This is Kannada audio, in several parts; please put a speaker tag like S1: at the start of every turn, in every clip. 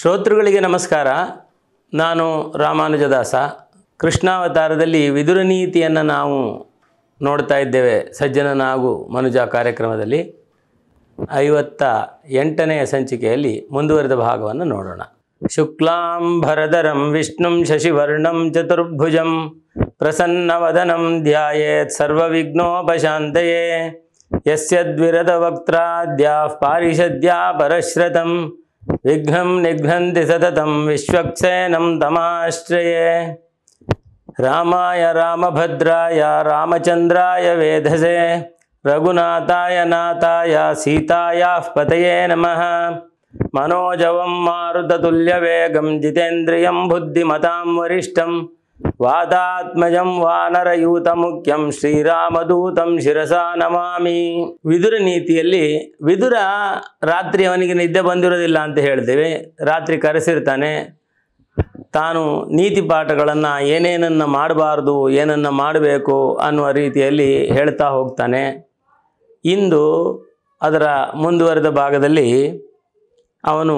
S1: ಶ್ರೋತೃಗಳಿಗೆ ನಮಸ್ಕಾರ. ನಾನು ರಾಮಾನುಜದಾಸ. ಕೃಷ್ಣಾವತಾರದಲ್ಲಿ ವಿದುರ ನೀತಿಯನ್ನು ನಾವು ನೋಡ್ತಾ ಇದ್ದೇವೆ. ಸಜ್ಜನನಾಗು ಮನುಜ ಕಾರ್ಯಕ್ರಮದಲ್ಲಿ 58ನೆಯ ಸಂಚಿಕೆಯಲ್ಲಿ ಮುಂದುವರೆದ ಭಾಗವನ್ನು ನೋಡೋಣ. ಶುಕ್ಲಾಂಬರಧರಂ ವಿಷ್ಣುಂ ಶಶಿವರ್ಣಂ ಚತುರ್ಭುಜಂ ಪ್ರಸನ್ನವದನಂ ಧ್ಯಾಯೇತ್ ಸರ್ವವಿಘ್ನೋಪಶಾಂತಯೇ. ಯಸ್ಯದ್ವಿರದ ವಕ್ತ್ರಾದ್ಯಾಃ ಪಾರಿಷದ್ಯಾ ಪರಶ್ರತಂ ವಿಘ್ನಂ ನಿಘ್ನಂತಿ ಸತತಂ ವಿಶ್ವಕ್ಸೇನಂ ತಮಾಶ್ರಯೇ. ರಾಮಾಯ ರಾಮಭದ್ರಾಯ ರಾಮಚಂದ್ರಾಯ ವೇಧಸೆ ರಘುನಾಥಾಯ ನಾಥಾಯ ಸೀತಾಯಾಃ ಪತಯೇ ನಮಃ. ಮನೋಜವಂ ಮಾರುತತುಲ್ಯವೇಗಂ ಜಿತೇಂದ್ರಿಯಂ ಬುದ್ಧಿಮತಾಂ ವರಿಷ್ಠಂ ವಾತಾತ್ಮಜಂ ವಾನರಯೂತಮುಖ್ಯಂ ಶ್ರೀರಾಮದೂತಂ ಶಿರಸಾ ನಮಾಮಿ. ವಿದುರ ನೀತಿಯಲ್ಲಿ ವಿದುರ ರಾತ್ರಿ ಅವನಿಗೆ ನಿದ್ದೆ ಬಂದಿರೋದಿಲ್ಲ ಅಂತ ಹೇಳ್ತೇವೆ. ರಾತ್ರಿ ಕರೆಸಿರ್ತಾನೆ. ತಾನು ನೀತಿ ಪಾಠಗಳನ್ನು ಏನೇನನ್ನು ಮಾಡಬಾರ್ದು, ಏನನ್ನು ಮಾಡಬೇಕು ಅನ್ನುವ ರೀತಿಯಲ್ಲಿ ಹೇಳ್ತಾ ಹೋಗ್ತಾನೆ. ಇಂದು ಅದರ ಮುಂದುವರೆದ ಭಾಗದಲ್ಲಿ ಅವನು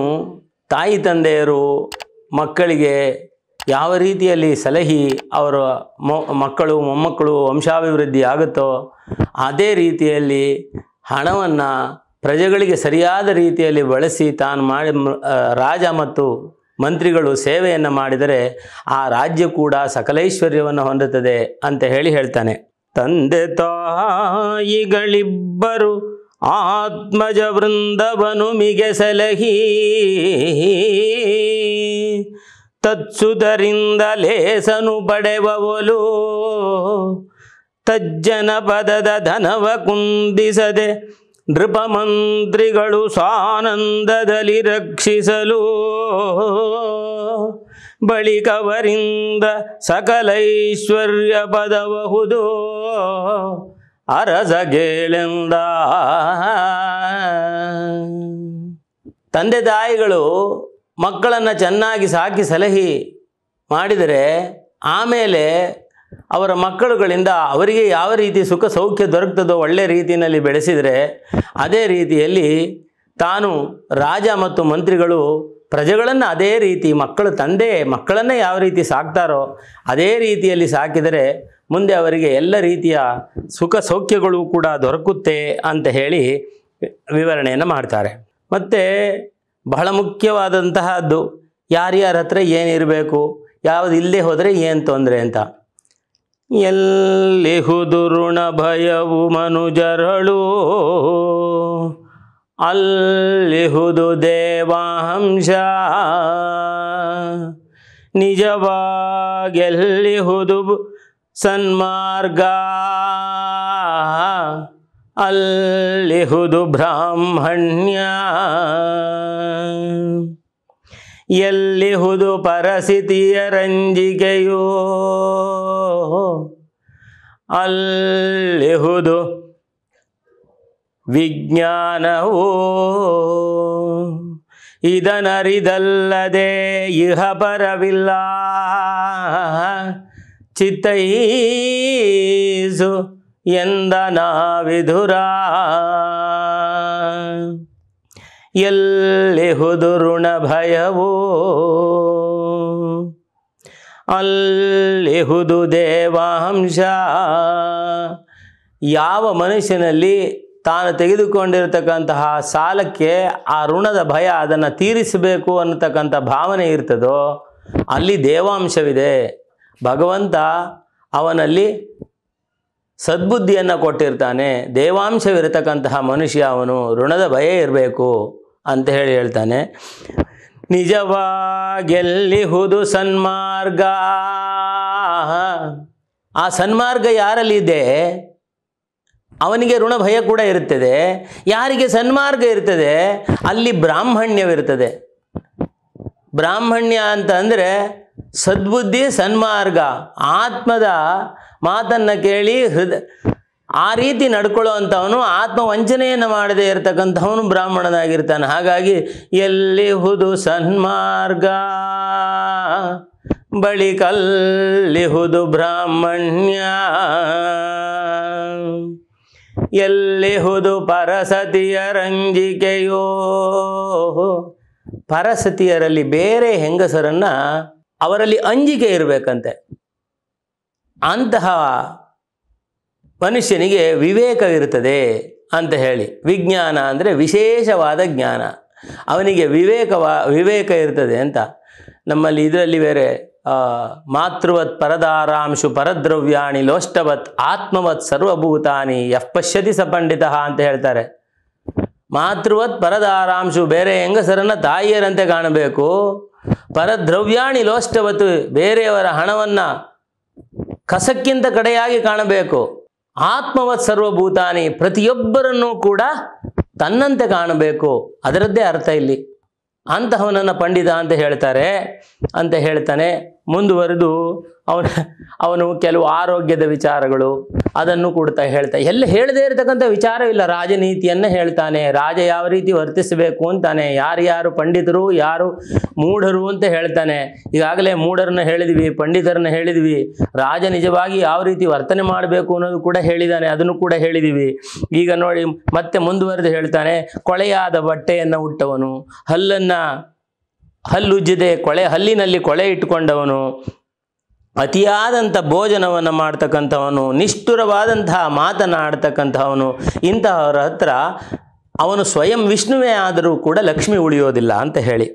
S1: ತಾಯಿ ತಂದೆಯರು ಮಕ್ಕಳಿಗೆ ಯಾವ ರೀತಿಯಲ್ಲಿ ಸಲಹಿ ಅವರ ಮಕ್ಕಳು ಮೊಮ್ಮಕ್ಕಳು ವಂಶಾಭಿವೃದ್ಧಿ ಆಗುತ್ತೋ ಅದೇ ರೀತಿಯಲ್ಲಿ ಹಣವನ್ನು ಪ್ರಜೆಗಳಿಗೆ ಸರಿಯಾದ ರೀತಿಯಲ್ಲಿ ಬಳಸಿ ತಾನು ಮಾಡಿ ರಾಜ ಮತ್ತು ಮಂತ್ರಿಗಳು ಸೇವೆಯನ್ನು ಮಾಡಿದರೆ ಆ ರಾಜ್ಯ ಕೂಡ ಸಕಲೈಶ್ವರ್ಯವನ್ನು ಹೊಂದುತ್ತದೆ ಅಂತ ಹೇಳ್ತಾನೆ. ತಂದೆ ತಾಯಿಗಳಿಬ್ಬರು ಆತ್ಮಜ ವೃಂದವನು ಮಿಗೆ ಸಲಹಿ ತತ್ಸುತರಿಂದ ಲೇಸನು ಪಡೆವವಲು ತಜ್ಜನ ಪದದ ಧನವ ಕುಂದಿಸದೆ ನೃಪಮಂತ್ರಿಗಳು ಸಾನಂದದಲ್ಲಿ ರಕ್ಷಿಸಲು ಬಳಿಕವರಿಂದ ಸಕಲೈಶ್ವರ್ಯ ಪದಬಹುದು ಅರಸಗೇಳೆಂದ. ತಂದೆ ತಾಯಿಗಳು ಮಕ್ಕಳನ್ನು ಚೆನ್ನಾಗಿ ಸಾಕಿ ಸಲಹಿ ಮಾಡಿದರೆ ಆಮೇಲೆ ಅವರ ಮಕ್ಕಳುಗಳಿಂದ ಅವರಿಗೆ ಯಾವ ರೀತಿ ಸುಖ ಸೌಖ್ಯ ದೊರಕ್ತದೋ ಒಳ್ಳೆಯ ರೀತಿಯಲ್ಲಿ ಬೆಳೆಸಿದರೆ ಅದೇ ರೀತಿಯಲ್ಲಿ ತಾನು ರಾಜ ಮತ್ತು ಮಂತ್ರಿಗಳು ಪ್ರಜೆಗಳನ್ನು ಅದೇ ರೀತಿ ತಂದೆ ಮಕ್ಕಳನ್ನೇ ಯಾವ ರೀತಿ ಸಾಕ್ತಾರೋ ಅದೇ ರೀತಿಯಲ್ಲಿ ಸಾಕಿದರೆ ಮುಂದೆ ಅವರಿಗೆ ಎಲ್ಲ ರೀತಿಯ ಸುಖ ಸೌಖ್ಯಗಳು ಕೂಡ ದೊರಕುತ್ತೆ ಅಂತ ಹೇಳಿ ವಿವರಣೆಯನ್ನು ಮಾಡ್ತಾರೆ. ಮತ್ತು ಬಹಳ ಮುಖ್ಯವಾದಂತಹದ್ದು ಯಾರ್ಯಾರ ಹತ್ರ ಏನಿರಬೇಕು, ಯಾವುದು ಇಲ್ಲದೆ ಹೋದರೆ ಏನು ತೊಂದರೆ ಅಂತ. ಎಲ್ಲಿಹುದು ಋಣ ಭಯವು ಮನುಜರಳು ಅಲ್ಲಿಹುದು ದೇವಾಂಶ ನಿಜವಾಗೆಲ್ಲಿಹುದು ಸನ್ಮಾರ್ಗ ಅಲ್ಲಿಹುದು ಬ್ರಾಹ್ಮಣ್ಯ ಎಲ್ಲಿಹುದು ಪರಸ್ಥಿತಿಯ ರಂಜಿಕೆಯೋ ಅಲ್ಲಿಹುದು ವಿಜ್ಞಾನವೋ ಇದನರಿದಲ್ಲದೆ ಇಹ ಪರವಿಲ್ಲ ಚಿತ್ತೈಸು ಎಂದ ನಾವಿಧುರ. ಎಲ್ಲಿಹುದು ಋಣ ಭಯವೋ ಅಲ್ಲಿಹುದು ದೇವಾಂಶ. ಯಾವ ಮನುಷ್ಯನಲ್ಲಿ ತಾನು ತೆಗೆದುಕೊಂಡಿರತಕ್ಕಂತಹ ಸಾಲಕ್ಕೆ ಆ ಋಣದ ಭಯ ಅದನ್ನು ತೀರಿಸಬೇಕು ಅನ್ನತಕ್ಕಂಥ ಭಾವನೆ ಇರ್ತದೋ ಅಲ್ಲಿ ದೇವಾಂಶವಿದೆ. ಭಗವಂತ ಅವನಲ್ಲಿ ಸದ್ಬುದ್ಧಿಯನ್ನು ಕೊಟ್ಟಿರ್ತಾನೆ. ದೇವಾಂಶವಿರತಕ್ಕಂತಹ ಮನುಷ್ಯ ಅವನು ಋಣದ ಭಯ ಇರಬೇಕು ಅಂತ ಹೇಳ್ತಾನೆ. ನಿಜವಾಗೆಲ್ಲಿಹುದು ಸನ್ಮಾರ್ಗ. ಆ ಸನ್ಮಾರ್ಗ ಯಾರಲ್ಲಿದೆ ಅವನಿಗೆ ಋಣ ಭಯ ಕೂಡ ಇರುತ್ತದೆ. ಯಾರಿಗೆ ಸನ್ಮಾರ್ಗ ಇರ್ತದೆ ಅಲ್ಲಿ ಬ್ರಾಹ್ಮಣ್ಯವಿರ್ತದೆ. ಬ್ರಾಹ್ಮಣ್ಯ ಅಂತ ಅಂದರೆ ಸದ್ಬುದ್ಧಿ, ಸನ್ಮಾರ್ಗ, ಆತ್ಮದ ಮಾತನ್ನು ಕೇಳಿ ಆ ರೀತಿ ನಡ್ಕೊಳ್ಳೋ ಅಂಥವನು, ಆತ್ಮವಂಚನೆಯನ್ನು ಮಾಡದೇ ಇರತಕ್ಕಂಥವನು ಬ್ರಾಹ್ಮಣನಾಗಿರ್ತಾನೆ. ಹಾಗಾಗಿ ಎಲ್ಲಿಹುದು ಸನ್ಮಾರ್ಗ ಬಳಿಕಲ್ಲಿಹುದು ಬ್ರಾಹ್ಮಣ್ಯ ಎಲ್ಲಿಹುದು ಪರಸತಿಯ ರಂಜಿಕೆಯೋ ಪರಸತಿಯರಲ್ಲಿ ಬೇರೆ ಹೆಂಗಸರನ್ನು ಅವರಲ್ಲಿ ಅಂಜಿಕೆ ಇರಬೇಕಂತೆ. ಅಂತಹ ಮನುಷ್ಯನಿಗೆ ವಿವೇಕವಿರುತ್ತದೆ ಅಂತ ಹೇಳಿ. ವಿಜ್ಞಾನ ಅಂದರೆ ವಿಶೇಷವಾದ ಜ್ಞಾನ, ಅವನಿಗೆ ವಿವೇಕ ಇರ್ತದೆ ಅಂತ. ನಮ್ಮಲ್ಲಿ ಇದರಲ್ಲಿ ಬೇರೆ ಮಾತೃವತ್ ಪರದಾರಾಂಶು ಪರದ್ರವ್ಯಾಣಿ ಲೋಷ್ಟವತ್ ಆತ್ಮವತ್ ಸರ್ವಭೂತಾನಿ ಯಃ ಪಶ್ಯತಿ ಸ ಪಂಡಿತಃ ಅಂತ ಹೇಳ್ತಾರೆ. ಮಾತೃವತ್ ಪರದಾರಾಂಶು, ಬೇರೆ ಹೆಂಗಸರನ್ನು ತಾಯಿಯರಂತೆ ಕಾಣಬೇಕು. ಪರದ್ರವ್ಯಾಣಿ ಲೋಷ್ಟವತ್, ಬೇರೆಯವರ ಹಣವನ್ನು ಕಸಕ್ಕಿಂತ ಕಡೆಯಾಗಿ ಕಾಣಬೇಕು. ಆತ್ಮವತ್ ಸರ್ವಭೂತಾನಿ, ಪ್ರತಿಯೊಬ್ಬರನ್ನೂ ಕೂಡ ತನ್ನಂತೆ ಕಾಣಬೇಕು. ಅದರದ್ದೇ ಅರ್ಥ ಇಲ್ಲಿ. ಅಂತಹವನನ್ನು ಪಂಡಿತ ಅಂತ ಹೇಳ್ತಾರೆ ಅಂತ ಹೇಳ್ತಾನೆ. ಮುಂದುವರೆದು ಅವನು ಕೆಲವು ಆರೋಗ್ಯದ ವಿಚಾರಗಳು ಅದನ್ನು ಕೂಡ ಹೇಳ್ತಾ, ಎಲ್ಲ ಹೇಳದೇ ಇರತಕ್ಕಂಥ ವಿಚಾರವಿಲ್ಲ. ರಾಜನೀತಿಯನ್ನು ಹೇಳ್ತಾನೆ, ರಾಜ ಯಾವ ರೀತಿ ವರ್ತಿಸಬೇಕು ಅಂತಾನೆ, ಯಾರ್ಯಾರು ಪಂಡಿತರು ಯಾರು ಮೂಢರು ಅಂತ ಹೇಳ್ತಾನೆ. ಈಗಾಗಲೇ ಮೂಢರನ್ನ ಹೇಳಿದ್ವಿ, ಪಂಡಿತರನ್ನ ಹೇಳಿದ್ವಿ. ರಾಜ ನಿಜವಾಗಿ ಯಾವ ರೀತಿ ವರ್ತನೆ ಮಾಡಬೇಕು ಅನ್ನೋದು ಕೂಡ ಹೇಳಿದ್ದಾನೆ, ಅದನ್ನು ಕೂಡ ಹೇಳಿದ್ದೀವಿ. ಈಗ ನೋಡಿ ಮತ್ತೆ ಮುಂದುವರೆದು ಹೇಳ್ತಾನೆ, ಕೊಳೆಯಾದ ಬಟ್ಟೆಯನ್ನು ಉಟ್ಟವನು, ಹಲ್ಲುಜ್ಜದೆ ಹಲ್ಲಿನಲ್ಲಿ ಕೊಳೆ ಇಟ್ಟುಕೊಂಡವನು, ಅತಿಯಾದಂಥ ಭೋಜನವನ್ನು ಮಾಡ್ತಕ್ಕಂಥವನು, ನಿಷ್ಠುರವಾದಂತಹ ಮಾತನಾಡ್ತಕ್ಕಂಥವನು, ಇಂತಹವರ ಹತ್ರ ಅವನು ಸ್ವಯಂ ವಿಷ್ಣುವೇ ಆದರೂ ಕೂಡ ಲಕ್ಷ್ಮಿ ಉಳಿಯೋದಿಲ್ಲ ಅಂತ ಹೇಳಿ.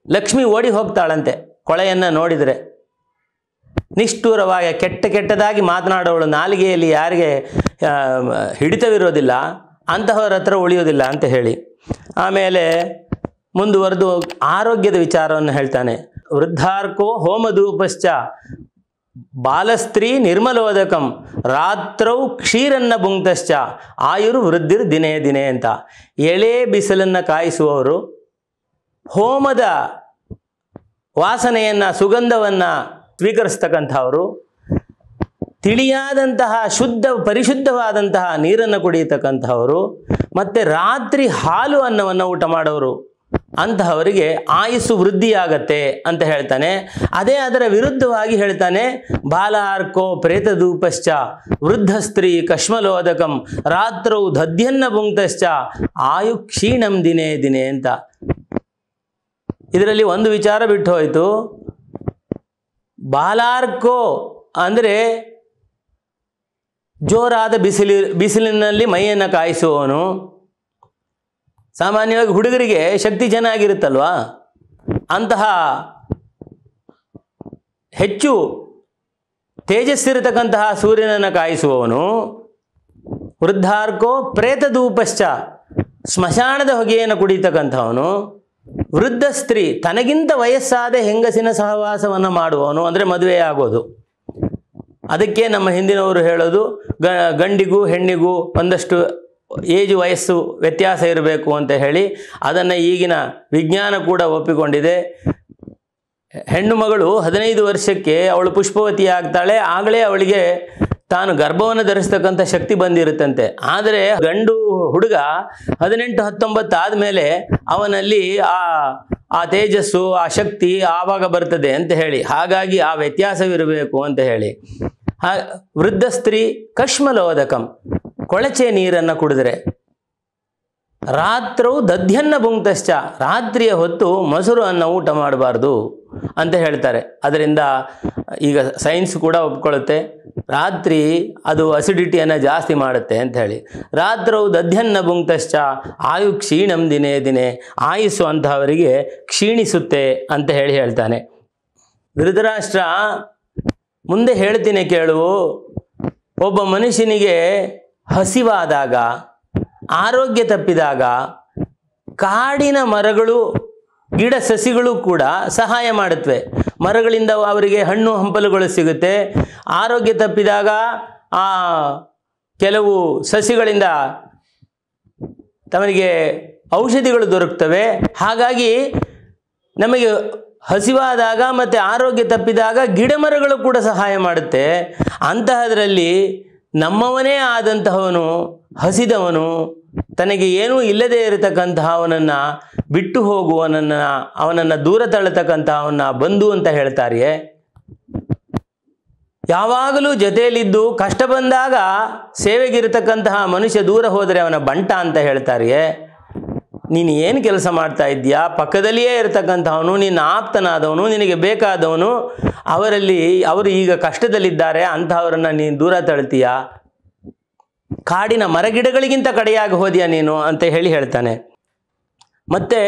S1: ಲಕ್ಷ್ಮಿ ಓಡಿ ಹೋಗ್ತಾಳಂತೆ ಕೊಳೆಯನ್ನು ನೋಡಿದರೆ. ನಿಷ್ಠುರವಾಗಿ ಕೆಟ್ಟದಾಗಿ ಮಾತನಾಡೋಳು, ನಾಲಿಗೆಯಲ್ಲಿ ಯಾರಿಗೆ ಹಿಡಿತವಿರೋದಿಲ್ಲ ಅಂತಹವರ ಹತ್ರ ಉಳಿಯೋದಿಲ್ಲ ಅಂತ ಹೇಳಿ. ಆಮೇಲೆ ಮುಂದುವರೆದು ಆರೋಗ್ಯದ ವಿಚಾರವನ್ನು ಹೇಳ್ತಾನೆ. ವೃದ್ಧಾರ್ಕೋ ಹೋಮಧೂಪಶ್ಚ ಬಾಲಸ್ತ್ರೀ ನಿರ್ಮಲೋದಕಂ ರಾತ್ರೌ ಕ್ಷೀರನ್ನ ಭುಂಕ್ತಶ್ಚ ಆಯುರ್ ವೃದ್ಧಿರ್ ದಿನೇ ದಿನೇ ಅಂತ. ಎಳೆ ಬಿಸಿಲನ್ನು ಕಾಯಿಸುವವರು, ಹೋಮದ ವಾಸನೆಯನ್ನು ಸುಗಂಧವನ್ನು ಸ್ವೀಕರಿಸ್ತಕ್ಕಂಥವರು, ತಿಳಿಯಾದಂತಹ ಪರಿಶುದ್ಧವಾದಂತಹ ನೀರನ್ನು ಕುಡಿಯತಕ್ಕಂಥವರು, ಮತ್ತು ರಾತ್ರಿ ಹಾಲು ಅನ್ನವನ್ನು ಊಟ ಮಾಡೋರು, ಅಂತಹವರಿಗೆ ಆಯುಸ್ಸು ವೃದ್ಧಿಯಾಗತ್ತೆ ಅಂತ ಹೇಳ್ತಾನೆ. ಅದೇ ಅದರ ವಿರುದ್ಧವಾಗಿ ಹೇಳ್ತಾನೆ, ಬಾಲಾರ್ಕೋ ಪ್ರೇತಧೂಪಶ್ಚ ವೃದ್ಧ ಸ್ತ್ರೀ ಕಶ್ಮಲೋದಕಂ ರಾತ್ರೌ ದಧ್ಯನ್ನ ಭುಂಕ್ತಶ್ಚ ಆಯು ಕ್ಷೀಣಂ ದಿನೇ ದಿನೇ ಅಂತ. ಇದರಲ್ಲಿ ಒಂದು ವಿಚಾರ ಬಿಟ್ಟು ಹೋಯಿತು. ಬಾಲಾರ್ಕೋ ಅಂದರೆ ಜೋರಾದ ಬಿಸಿಲಿನಲ್ಲಿ ಮೈಯನ್ನು ಕಾಯಿಸುವವನು. ಸಾಮಾನ್ಯವಾಗಿ ಹುಡುಗರಿಗೆ ಶಕ್ತಿ ಚೆನ್ನಾಗಿರುತ್ತಲ್ವಾ, ಅಂತಹ ಹೆಚ್ಚು ತೇಜಸ್ಸಿರತಕ್ಕಂತಹ ಸೂರ್ಯನನ್ನು ಕಾಯಿಸುವವನು. ವೃದ್ಧಾರ್ಕೋ ಪ್ರೇತಧೂಪಶ್ಚ ಸ್ಮಶಾನದ ಹೊಗೆಯನ್ನು ಕುಡಿತಕ್ಕಂಥವನು. ವೃದ್ಧ ಸ್ತ್ರೀ ತನಗಿಂತ ವಯಸ್ಸಾದ ಹೆಂಗಸಿನ ಸಹವಾಸವನ್ನು ಮಾಡುವವನು, ಅಂದರೆ ಮದುವೆ ಆಗೋದು. ಅದಕ್ಕೆ ನಮ್ಮ ಹಿಂದಿನವರು ಹೇಳೋದು, ಗಂಡಿಗೂ ಹೆಣ್ಣಿಗೂ ಒಂದಷ್ಟು ವಯಸ್ಸು ವ್ಯತ್ಯಾಸ ಇರಬೇಕು ಅಂತ ಹೇಳಿ. ಅದನ್ನು ಈಗಿನ ವಿಜ್ಞಾನ ಕೂಡ ಒಪ್ಪಿಕೊಂಡಿದೆ. ಹೆಣ್ಣು ಮಗಳು 15 ವರ್ಷಕ್ಕೆ ಅವಳು ಪುಷ್ಪವತಿ ಆಗ್ತಾಳೆ, ಆಗಲೇ ಅವಳಿಗೆ ತಾನು ಗರ್ಭವನ್ನು ಧರಿಸ್ತಕ್ಕಂಥ ಶಕ್ತಿ ಬಂದಿರುತ್ತಂತೆ. ಆದರೆ ಗಂಡು ಹುಡುಗ 18-19 ಆದಮೇಲೆ ಅವನಲ್ಲಿ ಆ ತೇಜಸ್ಸು ಆ ಶಕ್ತಿ ಆವಾಗ ಬರ್ತದೆ ಅಂತ ಹೇಳಿ. ಹಾಗಾಗಿ ಆ ವ್ಯತ್ಯಾಸವಿರಬೇಕು ಅಂತ ಹೇಳಿ. ವೃದ್ಧ ಸ್ತ್ರೀ ಕಶ್ಮಲೋದಕಂ, ಕೊಳಚೆ ನೀರನ್ನು ಕುಡಿದ್ರೆ. ರಾತ್ರೌ ದಧ್ಯನ್ನ ಭುಂಕ್ತಶ್ಚ, ರಾತ್ರಿಯ ಹೊತ್ತು ಮೊಸರು ಅನ್ನ ಊಟ ಮಾಡಬಾರ್ದು ಅಂತ ಹೇಳ್ತಾರೆ. ಅದರಿಂದ ಈಗ ಸೈನ್ಸ್ ಕೂಡ ಒಪ್ಕೊಳ್ಳುತ್ತೆ, ರಾತ್ರಿ ಅದು ಅಸಿಡಿಟಿಯನ್ನು ಜಾಸ್ತಿ ಮಾಡುತ್ತೆ ಅಂತ ಹೇಳಿ. ರಾತ್ರೌ ದಧ್ಯನ್ನ ಭುಂಕ್ತಶ್ಚ ಆಯು ಕ್ಷೀಣಂ ದಿನೇ ದಿನೇ, ಆಯುಸ್ಸು ಅಂತಹವರಿಗೆ ಕ್ಷೀಣಿಸುತ್ತೆ ಅಂತ ಹೇಳ್ತಾನೆ. ಧೃತರಾಷ್ಟ್ರ ಮುಂದೆ ಹೇಳ್ತೀನಿ ಕೇಳು. ಒಬ್ಬ ಮನುಷ್ಯನಿಗೆ ಹಸಿವಾದಾಗ, ಆರೋಗ್ಯ ತಪ್ಪಿದಾಗ ಕಾಡಿನ ಮರಗಳು ಗಿಡ ಸಸಿಗಳು ಕೂಡ ಸಹಾಯ ಮಾಡುತ್ತವೆ. ಮರಗಳಿಂದ ಅವರಿಗೆ ಹಣ್ಣು ಹಂಪಲುಗಳು ಸಿಗುತ್ತೆ. ಆರೋಗ್ಯ ತಪ್ಪಿದಾಗ ಕೆಲವು ಸಸಿಗಳಿಂದ ತಮಗೆ ಔಷಧಿಗಳು ದೊರಕ್ತವೆ. ಹಾಗಾಗಿ ನಮಗೆ ಹಸಿವಾದಾಗ ಮತ್ತು ಆರೋಗ್ಯ ತಪ್ಪಿದಾಗ ಗಿಡ ಮರಗಳು ಕೂಡ ಸಹಾಯ ಮಾಡುತ್ತೆ. ಅಂತಹದರಲ್ಲಿ ನಮ್ಮವನೇ ಆದಂತಹವನು, ಹಸಿದವನು, ತನಗೆ ಏನೂ ಇಲ್ಲದೇ ಇರತಕ್ಕಂತಹ ಅವನನ್ನು ಬಿಟ್ಟು ಅವನನ್ನು ದೂರ ತಳ್ಳತಕ್ಕಂತಹವನ್ನ ಬಂಧು ಅಂತ ಹೇಳ್ತಾರೆಯೇ. ಯಾವಾಗಲೂ ಜೊತೆಯಲ್ಲಿದ್ದು ಕಷ್ಟ ಬಂದಾಗ ಸೇವೆಗಿರತಕ್ಕಂತಹ ಮನುಷ್ಯ ದೂರ ಹೋದರೆ ಅವನ ಬಂಟ ಅಂತ ಹೇಳ್ತಾರೆಯೇ. ನೀನು ಏನು ಕೆಲಸ ಮಾಡ್ತಾ ಇದ್ದೀಯಾ, ಪಕ್ಕದಲ್ಲಿಯೇ ಇರತಕ್ಕಂಥವನು, ನಿನ್ನ ಆಪ್ತನಾದವನು, ನಿನಗೆ ಬೇಕಾದವನು, ಅವರು ಈಗ ಕಷ್ಟದಲ್ಲಿದ್ದಾರೆ, ಅಂಥವರನ್ನು ನೀನು ದೂರ ತಳ್ತೀಯಾ? ಕಾಡಿನ ಮರಗಿಡಗಳಿಗಿಂತ ಕಡೆಯಾಗಿ ಹೋದ್ಯಾ ನೀನು ಅಂತ ಹೇಳ್ತಾನೆ. ಮತ್ತು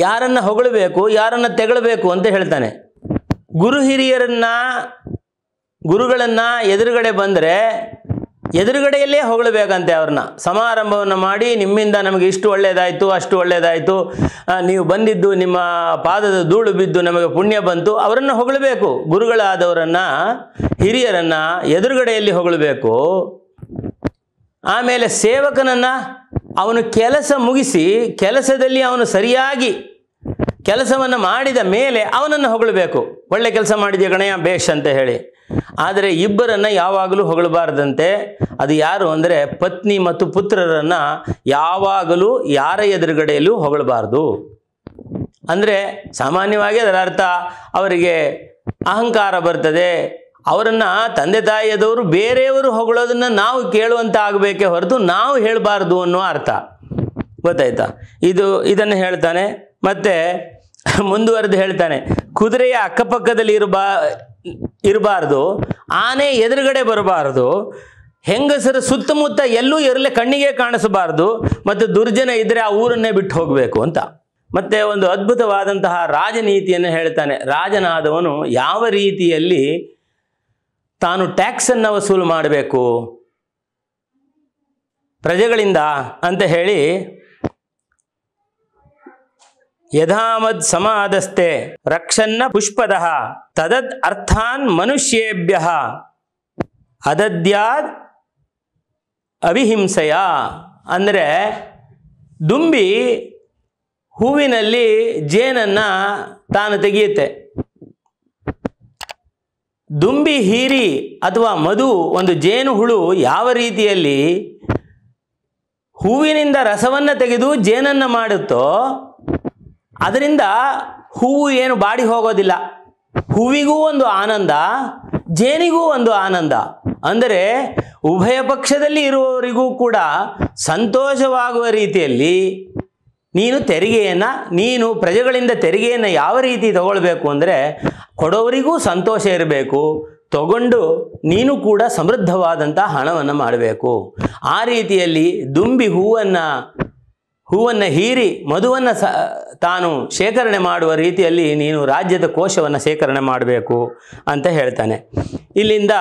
S1: ಯಾರನ್ನು ಹೊಗಳಬೇಕು, ಯಾರನ್ನು ತೆಗಳಬೇಕು ಅಂತ ಹೇಳ್ತಾನೆ. ಗುರುಗಳನ್ನು ಎದುರುಗಡೆ ಬಂದರೆ ಎದುರುಗಡೆಯಲ್ಲೇ ಹೊಗಳಬೇಕಂತೆ. ಅವ್ರನ್ನ ಸಮಾರಂಭವನ್ನು ಮಾಡಿ, ನಿಮ್ಮಿಂದ ನಮಗೆ ಇಷ್ಟು ಒಳ್ಳೆಯದಾಯಿತು, ಅಷ್ಟು ಒಳ್ಳೆಯದಾಯಿತು, ನೀವು ಬಂದಿದ್ದು ನಿಮ್ಮ ಪಾದದ ಧೂಳು ಬಿದ್ದು ನಮಗೆ ಪುಣ್ಯ ಬಂತು, ಅವರನ್ನು ಹೊಗಳಬೇಕು. ಗುರುಗಳಾದವರನ್ನು, ಹಿರಿಯರನ್ನು ಎದುರುಗಡೆಯಲ್ಲಿ ಹೊಗಳಬೇಕು. ಆಮೇಲೆ ಸೇವಕನನ್ನು ಅವನು ಕೆಲಸ ಮುಗಿಸಿ, ಕೆಲಸದಲ್ಲಿ ಅವನು ಸರಿಯಾಗಿ ಕೆಲಸವನ್ನು ಮಾಡಿದ ಮೇಲೆ ಅವನನ್ನು ಹೊಗಳಬೇಕು. ಒಳ್ಳೆ ಕೆಲಸ ಮಾಡಿದೆಯಾ ಗಣಯ, ಬೇಷ್ ಅಂತ ಹೇಳಿ. ಆದರೆ ಇಬ್ಬರನ್ನು ಯಾವಾಗಲೂ ಹೊಗಳಬಾರ್ದಂತೆ. ಅದು ಯಾರು ಅಂದರೆ ಪತ್ನಿ ಮತ್ತು ಪುತ್ರರನ್ನು ಯಾವಾಗಲೂ ಯಾರ ಎದುರುಗಡೆಯಲ್ಲೂ ಹೊಗಳಬಾರ್ದು. ಅಂದರೆ ಸಾಮಾನ್ಯವಾಗಿ ಅದರ ಅರ್ಥ ಅವರಿಗೆ ಅಹಂಕಾರ ಬರ್ತದೆ. ಅವರನ್ನು ತಂದೆ ತಾಯಿಯದವರು ಬೇರೆಯವರು ಹೊಗಳೋದನ್ನು ನಾವು ಕೇಳುವಂತ ಆಗಬೇಕೇ ಹೊರತು ನಾವು ಹೇಳಬಾರ್ದು ಅನ್ನೋ ಅರ್ಥ. ಗೊತ್ತಾಯ್ತಾ? ಇದನ್ನು ಹೇಳ್ತಾನೆ. ಮತ್ತು ಮುಂದುವರೆದು ಹೇಳ್ತಾನೆ, ಕುದುರೆಯ ಅಕ್ಕಪಕ್ಕದಲ್ಲಿ ಇರಬಾರ್ದು, ಆನೆ ಎದುರುಗಡೆ ಬರಬಾರ್ದು, ಹೆಂಗಸರು ಸುತ್ತಮುತ್ತ ಎಲ್ಲೂ ಇರಲಿ ಕಣ್ಣಿಗೆ ಕಾಣಿಸಬಾರ್ದು, ಮತ್ತು ದುರ್ಜನ ಇದ್ದರೆ ಆ ಊರನ್ನೇ ಬಿಟ್ಟು ಹೋಗಬೇಕು ಅಂತ. ಮತ್ತು ಒಂದು ಅದ್ಭುತವಾದಂತಹ ರಾಜನೀತಿಯನ್ನು ಹೇಳ್ತಾನೆ. ರಾಜನಾದವನು ಯಾವ ರೀತಿಯಲ್ಲಿ ತಾನು ಟ್ಯಾಕ್ಸನ್ನು ವಸೂಲು ಮಾಡಬೇಕು ಪ್ರಜೆಗಳಿಂದ ಅಂತ ಹೇಳಿ, ಯಥಾಮದ್ ಸಮಾದಸ್ತೆ ರಕ್ಷನ್ನ ಪುಷ್ಪದಃ ತದದ್ ಅರ್ಥಾನ್ ಮನುಷ್ಯೇಭ್ಯ ಅದದ್ಯಾದ್ ಅವಿಹಿಂಸೆಯ. ಅಂದರೆ ದುಂಬಿ ಹೂವಿನಲ್ಲಿ ಜೇನನ್ನು ತಾನು ತೆಗೆಯುತ್ತೆ. ದುಂಬಿ ಹೀರಿ ಅಥವಾ ಮಧು, ಒಂದು ಜೇನು ಹುಳು ಯಾವ ರೀತಿಯಲ್ಲಿ ಹೂವಿನಿಂದ ರಸವನ್ನು ತೆಗೆದು ಜೇನನ್ನು ಮಾಡುತ್ತೋ, ಅದರಿಂದ ಹೂವು ಏನು ಬಾಡಿ ಹೋಗೋದಿಲ್ಲ. ಹೂವಿಗೂ ಒಂದು ಆನಂದ, ಜೇನಿಗೂ ಒಂದು ಆನಂದ. ಅಂದರೆ ಉಭಯ ಪಕ್ಷದಲ್ಲಿ ಇರುವವರಿಗೂ ಕೂಡ ಸಂತೋಷವಾಗುವ ರೀತಿಯಲ್ಲಿ ನೀನು ಪ್ರಜೆಗಳಿಂದ ತೆರಿಗೆಯನ್ನು ಯಾವ ರೀತಿ ತಗೊಳ್ಬೇಕು ಅಂದರೆ, ಕೊಡೋವರಿಗೂ ಸಂತೋಷ ಇರಬೇಕು, ತಗೊಂಡು ನೀನು ಕೂಡ ಸಮೃದ್ಧವಾದಂಥ ಹಣವನ್ನು ಮಾಡಬೇಕು. ಆ ರೀತಿಯಲ್ಲಿ ದುಂಬಿ ಹೂವನ್ನು ಹೀರಿ ಮಧುವನ್ನು ತಾನು ಶೇಖರಣೆ ಮಾಡುವ ರೀತಿಯಲ್ಲಿ ನೀನು ರಾಜ್ಯದ ಕೋಶವನ್ನು ಶೇಖರಣೆ ಮಾಡಬೇಕು ಅಂತ ಹೇಳ್ತಾನೆ. ಇಲ್ಲಿಂದ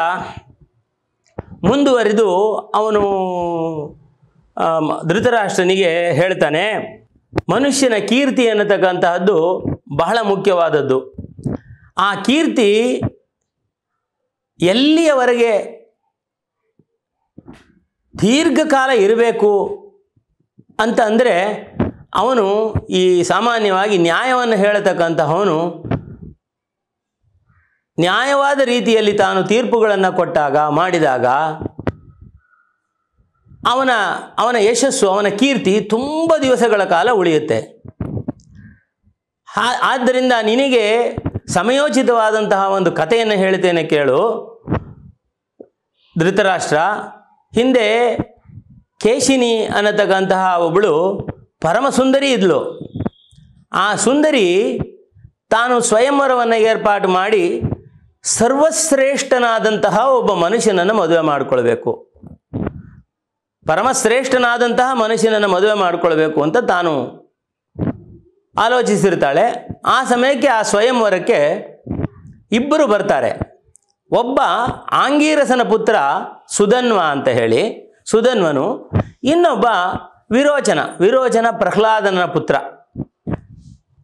S1: ಮುಂದುವರಿದು ಅವನು ಧೃತರಾಷ್ಟ್ರನಿಗೆ ಹೇಳ್ತಾನೆ, ಮನುಷ್ಯನ ಕೀರ್ತಿ ಅನ್ನತಕ್ಕಂತಹದ್ದು ಬಹಳ ಮುಖ್ಯವಾದದ್ದು. ಆ ಕೀರ್ತಿ ಎಲ್ಲಿಯವರೆಗೆ ದೀರ್ಘಕಾಲ ಇರಬೇಕು ಅಂತ ಅಂದರೆ, ಅವನು ಈ ಸಾಮಾನ್ಯವಾಗಿ ನ್ಯಾಯವನ್ನು ಹೇಳತಕ್ಕಂತಹವನು ನ್ಯಾಯವಾದ ರೀತಿಯಲ್ಲಿ ತಾನು ತೀರ್ಪುಗಳನ್ನು ಮಾಡಿದಾಗ ಅವನ ಯಶಸ್ಸು, ಅವನ ಕೀರ್ತಿ ತುಂಬ ದಿವಸಗಳ ಕಾಲ ಉಳಿಯುತ್ತೆ. ಆದ್ದರಿಂದ ನಿನಗೆ ಸಮಯೋಚಿತವಾದಂತಹ ಒಂದು ಕಥೆಯನ್ನು ಹೇಳ್ತೇನೆ ಕೇಳು ಧೃತರಾಷ್ಟ್ರ. ಹಿಂದೆ ಕೇಶಿನಿ ಅನ್ನತಕ್ಕಂತಹ ಒಬ್ಬಳು ಪರಮ ಸುಂದರಿ ಇದ್ಲು. ಆ ಸುಂದರಿ ತಾನು ಸ್ವಯಂವರವನ್ನು ಏರ್ಪಾಟು ಮಾಡಿ ಸರ್ವಶ್ರೇಷ್ಠನಾದಂತಹ ಒಬ್ಬ ಮನುಷ್ಯನನ್ನು ಮದುವೆ ಮಾಡಿಕೊಳ್ಬೇಕು, ಪರಮಶ್ರೇಷ್ಠನಾದಂತಹ ಮನುಷ್ಯನನ್ನು ಮದುವೆ ಮಾಡಿಕೊಳ್ಬೇಕು ಅಂತ ತಾನು ಆಲೋಚಿಸಿರ್ತಾಳೆ. ಆ ಸಮಯಕ್ಕೆ ಆ ಸ್ವಯಂವರಕ್ಕೆ ಇಬ್ಬರು ಬರ್ತಾರೆ. ಒಬ್ಬ ಆಂಗೀರಸನ ಪುತ್ರ ಸುಧನ್ವ ಅಂತ ಹೇಳಿ ಸುಧನ್ವನು, ಇನ್ನೊಬ್ಬ ವಿರೋಚನ ಪ್ರಹ್ಲಾದನ ಪುತ್ರ.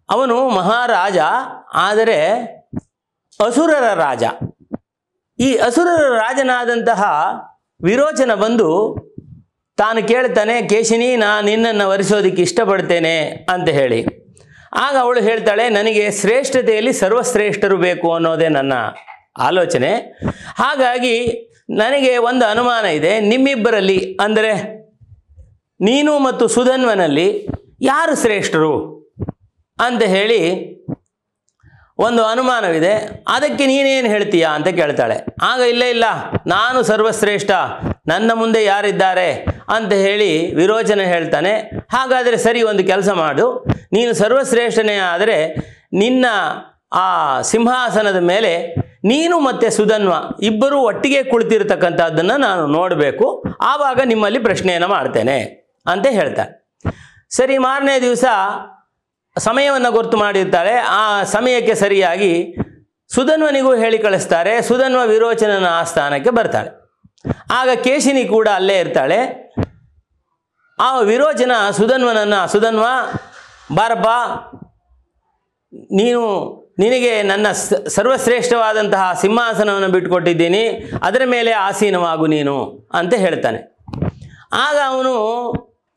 S1: ಅವನು ಮಹಾರಾಜ, ಆದರೆ ಅಸುರರ ರಾಜ. ಈ ಅಸುರರ ರಾಜನಾದಂತಹ ವಿರೋಚನ ಬಂದು ತಾನು ಕೇಳ್ತಾನೆ, ಕೇಶಿನಿ, ನಾನು ನಿನ್ನನ್ನು ವರಿಸೋದಕ್ಕೆ ಇಷ್ಟಪಡ್ತೇನೆ ಅಂತ ಹೇಳಿ. ಆಗ ಅವಳು ಹೇಳ್ತಾಳೆ, ನನಗೆ ಶ್ರೇಷ್ಠತೆಯಲ್ಲಿ ಸರ್ವಶ್ರೇಷ್ಠರು ಬೇಕು ಅನ್ನೋದೇ ನನ್ನ ಆಲೋಚನೆ. ಹಾಗಾಗಿ ನನಗೆ ಒಂದು ಅನುಮಾನ ಇದೆ, ನಿಮ್ಮಿಬ್ಬರಲ್ಲಿ ಅಂದರೆ ನೀನು ಮತ್ತು ಸುಧನ್ವನಲ್ಲಿ ಯಾರು ಶ್ರೇಷ್ಠರು ಅಂತ ಹೇಳಿ ಒಂದು ಅನುಮಾನವಿದೆ, ಅದಕ್ಕೆ ನೀನೇನು ಹೇಳ್ತೀಯಾ ಅಂತ ಕೇಳ್ತಾಳೆ. ಆಗ ಇಲ್ಲ ನಾನು ಸರ್ವಶ್ರೇಷ್ಠ, ನನ್ನ ಮುಂದೆ ಯಾರಿದ್ದಾರೆ ಅಂತ ಹೇಳಿ ವಿರೋಚನ ಹೇಳ್ತಾನೆ. ಹಾಗಾದರೆ ಸರಿ, ಒಂದು ಕೆಲಸ ಮಾಡು, ನೀನು ಸರ್ವಶ್ರೇಷ್ಠನೇ ಆದರೆ ನಿನ್ನ ಆ ಸಿಂಹಾಸನದ ಮೇಲೆ ನೀನು ಮತ್ತು ಸುಧನ್ವ ಇಬ್ಬರೂ ಒಟ್ಟಿಗೆ ಕುಳಿತಿರ್ತಕ್ಕಂಥದ್ದನ್ನು ನಾನು ನೋಡಬೇಕು, ಆವಾಗ ನಿಮ್ಮಲ್ಲಿ ಪ್ರಶ್ನೆಯನ್ನು ಮಾಡ್ತೇನೆ ಅಂತ ಹೇಳ್ತಾನೆ. ಸರಿ, ಮಾರನೇ ದಿವಸ ಸಮಯವನ್ನು ಗುರ್ತು ಮಾಡಿರ್ತಾಳೆ. ಆ ಸಮಯಕ್ಕೆ ಸರಿಯಾಗಿ ಸುಧನ್ವನಿಗೂ ಹೇಳಿ ಕಳಿಸ್ತಾರೆ. ಸುಧನ್ವ ವಿರೋಚನನ ಆಸ್ಥಾನಕ್ಕೆ ಬರ್ತಾಳೆ. ಆಗ ಕೇಶಿನಿ ಕೂಡ ಅಲ್ಲೇ ಇರ್ತಾಳೆ. ಆ ವಿರೋಚನ ಸುಧನ್ವನನ್ನು, ಸುಧನ್ವ ಬಾರಪ್ಪ, ನಿನಗೆ ನನ್ನ ಸರ್ವಶ್ರೇಷ್ಠವಾದಂತಹ ಸಿಂಹಾಸನವನ್ನು ಬಿಟ್ಟುಕೊಟ್ಟಿದ್ದೀನಿ, ಅದರ ಮೇಲೆ ಆಸೀನವಾಗು ನೀನು ಅಂತ ಹೇಳ್ತಾನೆ. ಆಗ ಅವನು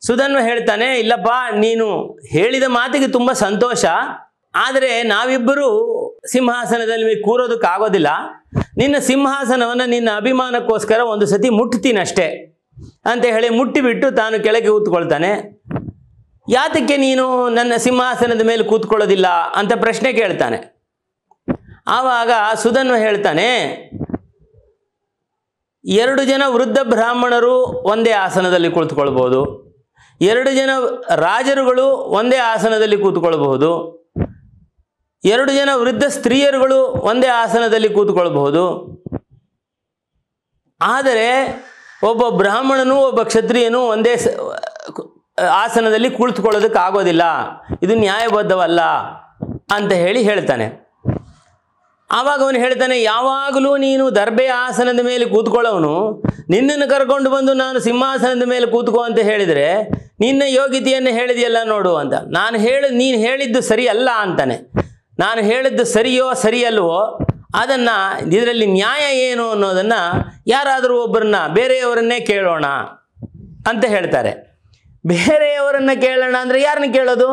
S1: ಸುಧನ್ವ ಹೇಳ್ತಾನೆ, ಇಲ್ಲಪ್ಪ, ನೀನು ಹೇಳಿದ ಮಾತಿಗೆ ತುಂಬ ಸಂತೋಷ, ಆದರೆ ನಾವಿಬ್ಬರೂ ಸಿಂಹಾಸನದಲ್ಲಿ ಕೂರೋದಕ್ಕಾಗೋದಿಲ್ಲ. ನಿನ್ನ ಸಿಂಹಾಸನವನ್ನು ನಿನ್ನ ಅಭಿಮಾನಕ್ಕೋಸ್ಕರ ಒಂದು ಸತಿ ಮುಟ್ತೀನಷ್ಟೇ ಅಂತ ಹೇಳಿ ಮುಟ್ಟಿಬಿಟ್ಟು ತಾನು ಕೆಳಗೆ ಕೂತ್ಕೊಳ್ತಾನೆ. ಯಾತಕ್ಕೆ ನೀನು ನನ್ನ ಸಿಂಹಾಸನದ ಮೇಲೆ ಕೂತ್ಕೊಳ್ಳೋದಿಲ್ಲ ಅಂತ ಪ್ರಶ್ನೆ ಕೇಳ್ತಾನೆ. ಆವಾಗ ಸುಧನ್ವ ಹೇಳ್ತಾನೆ, 2 ಜನ ವೃದ್ಧ ಬ್ರಾಹ್ಮಣರು ಒಂದೇ ಆಸನದಲ್ಲಿ ಕುಳಿತುಕೊಳ್ಬೋದು, 2 ಜನ ರಾಜರುಗಳು ಒಂದೇ ಆಸನದಲ್ಲಿ ಕೂತ್ಕೊಳ್ಬಹುದು, 2 ಜನ ವೃದ್ಧ ಸ್ತ್ರೀಯರುಗಳು ಒಂದೇ ಆಸನದಲ್ಲಿ ಕೂತ್ಕೊಳ್ಬಹುದು. ಆದರೆ ಒಬ್ಬ ಬ್ರಾಹ್ಮಣನು ಒಬ್ಬ ಕ್ಷತ್ರಿಯನು ಒಂದೇ ಆಸನದಲ್ಲಿ ಕುಳಿತುಕೊಳ್ಳೋದಕ್ಕಾಗೋದಿಲ್ಲ, ಇದು ನ್ಯಾಯಬದ್ಧವಲ್ಲ ಅಂತ ಹೇಳ್ತಾನೆ. ಆವಾಗ ಅವನು ಹೇಳ್ತಾನೆ, ಯಾವಾಗಲೂ ನೀನು ದರ್ಬೆಯ ಆಸನದ ಮೇಲೆ ಕೂತ್ಕೊಳ್ಳೋನು, ನಿನ್ನನ್ನು ಕರ್ಕೊಂಡು ಬಂದು ನಾನು ಸಿಂಹಾಸನದ ಮೇಲೆ ಕೂತ್ಕೋ ಅಂತ ಹೇಳಿದರೆ ನಿನ್ನ ಯೋಗ್ಯತೆಯನ್ನು ಹೇಳಿದೆಯಲ್ಲ ನೋಡು ಅಂತ. ನೀನು ಹೇಳಿದ್ದು ಸರಿ ಅಲ್ಲ ಅಂತಾನೆ. ನಾನು ಹೇಳಿದ್ದು ಸರಿಯೋ ಸರಿಯಲ್ವೋ ಅದನ್ನು, ಇದರಲ್ಲಿ ನ್ಯಾಯ ಏನು ಅನ್ನೋದನ್ನು ಯಾರಾದರೂ ಒಬ್ಬರನ್ನ, ಬೇರೆಯವರನ್ನೇ ಕೇಳೋಣ ಅಂತ ಹೇಳ್ತಾರೆ. ಬೇರೆಯವರನ್ನು ಕೇಳೋಣ ಅಂದರೆ ಯಾರನ್ನ ಕೇಳೋದು?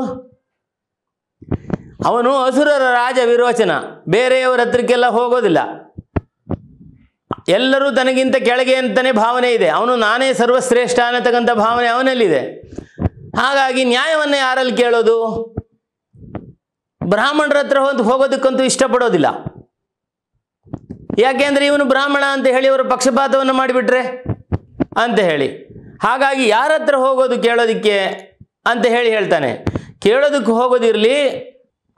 S1: ಅವನು ಅಸುರರ ರಾಜ ವಿರೋಚನ, ಬೇರೆಯವರ ಹತ್ರಕ್ಕೆಲ್ಲ ಹೋಗೋದಿಲ್ಲ. ಎಲ್ಲರೂ ತನಗಿಂತ ಕೆಳಗೆ ಅಂತಲೇ ಭಾವನೆ ಇದೆ. ಅವನು ನಾನೇ ಸರ್ವಶ್ರೇಷ್ಠ ಅನ್ನತಕ್ಕಂಥ ಭಾವನೆ ಅವನಲ್ಲಿದೆ. ಹಾಗಾಗಿ ನ್ಯಾಯವನ್ನು ಯಾರಲ್ಲಿ ಕೇಳೋದು? ಬ್ರಾಹ್ಮಣರ ಹತ್ರ ಹೋಗೋದಕ್ಕಂತೂ ಇಷ್ಟಪಡೋದಿಲ್ಲ. ಯಾಕೆಂದರೆ ಇವನು ಬ್ರಾಹ್ಮಣ ಅಂತ ಹೇಳಿ ಅವರು ಪಕ್ಷಪಾತವನ್ನು ಮಾಡಿಬಿಟ್ರೆ ಅಂತ ಹೇಳಿ. ಹಾಗಾಗಿ ಯಾರ ಹತ್ರ ಹೋಗೋದು ಕೇಳೋದಕ್ಕೆ ಅಂತ ಹೇಳ್ತಾನೆ. ಕೇಳೋದಕ್ಕೆ ಹೋಗೋದಿರಲಿ,